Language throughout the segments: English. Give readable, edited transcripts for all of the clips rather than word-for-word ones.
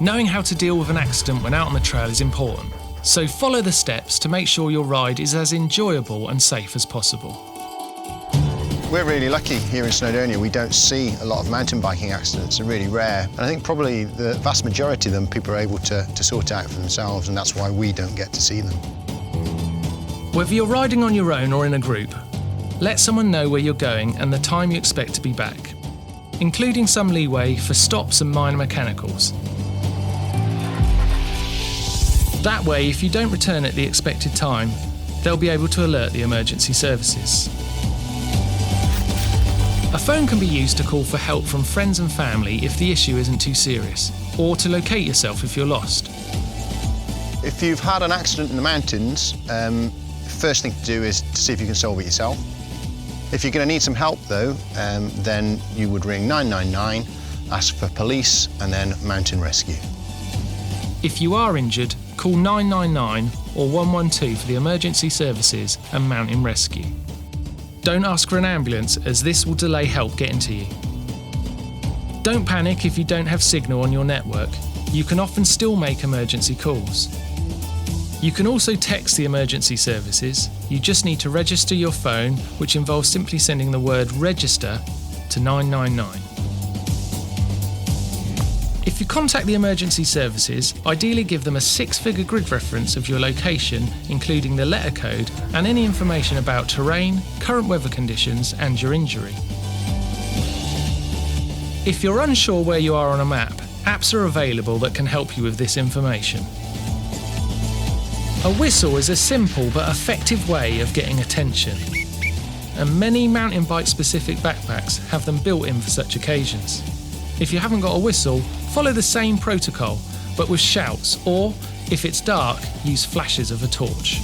Knowing how to deal with an accident when out on the trail is important, so follow the steps to make sure your ride is as enjoyable and safe as possible. We're really lucky here in Snowdonia. We don't see a lot of mountain biking accidents. They're really rare. And I think probably the vast majority of them people are able to sort out for themselves, and that's why we don't get to see them. Whether you're riding on your own or in a group, let someone know where you're going and the time you expect to be back, including some leeway for stops and minor mechanicals. That way, if you don't return at the expected time, they'll be able to alert the emergency services. A phone can be used to call for help from friends and family if the issue isn't too serious, or to locate yourself if you're lost. If you've had an accident in the mountains, the first thing to do is to see if you can solve it yourself. If you're going to need some help though, then you would ring 999, ask for police and then mountain rescue. If you are injured, call 999 or 112 for the emergency services and mountain rescue. Don't ask for an ambulance, as this will delay help getting to you. Don't panic if you don't have signal on your network. You can often still make emergency calls. You can also text the emergency services. You just need to register your phone, which involves simply sending the word register to 999. If you contact the emergency services, ideally give them a 6-figure grid reference of your location, including the letter code and any information about terrain, current weather conditions and your injury. If you're unsure where you are on a map, apps are available that can help you with this information. A whistle is a simple but effective way of getting attention, and many mountain bike specific backpacks have them built in for such occasions. If you haven't got a whistle, follow the same protocol, but with shouts, or, if it's dark, use flashes of a torch.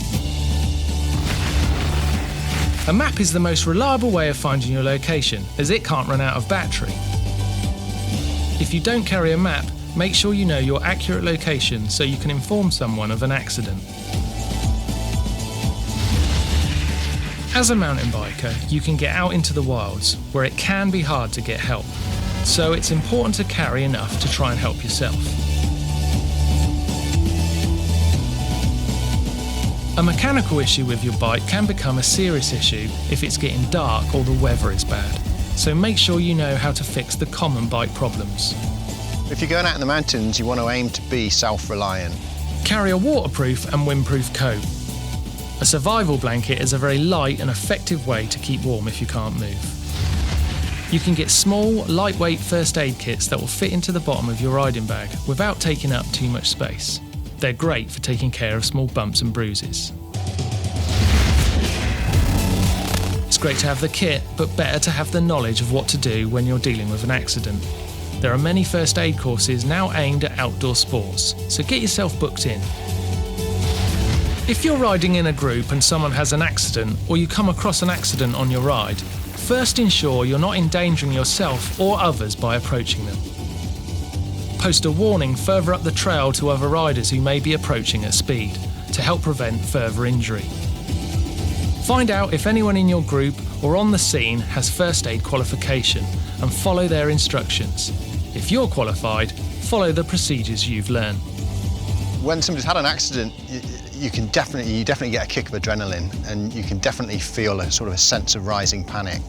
A map is the most reliable way of finding your location, as it can't run out of battery. If you don't carry a map, make sure you know your accurate location so you can inform someone of an accident. As a mountain biker, you can get out into the wilds, where it can be hard to get help. So it's important to carry enough to try and help yourself. A mechanical issue with your bike can become a serious issue if it's getting dark or the weather is bad. So make sure you know how to fix the common bike problems. If you're going out in the mountains, you want to aim to be self-reliant. Carry a waterproof and windproof coat. A survival blanket is a very light and effective way to keep warm if you can't move. You can get small, lightweight first aid kits that will fit into the bottom of your riding bag without taking up too much space. They're great for taking care of small bumps and bruises. It's great to have the kit, but better to have the knowledge of what to do when you're dealing with an accident. There are many first aid courses now aimed at outdoor sports, so get yourself booked in. If you're riding in a group and someone has an accident, or you come across an accident on your ride, first ensure you're not endangering yourself or others by approaching them. Post a warning further up the trail to other riders who may be approaching at speed to help prevent further injury. Find out if anyone in your group or on the scene has first aid qualification and follow their instructions. If you're qualified, follow the procedures you've learned. When somebody's had an accident, you definitely get a kick of adrenaline, and you can definitely feel a sort of a sense of rising panic.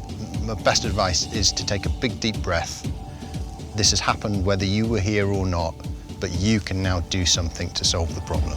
My best advice is to take a big deep breath. This has happened whether you were here or not, but you can now do something to solve the problem.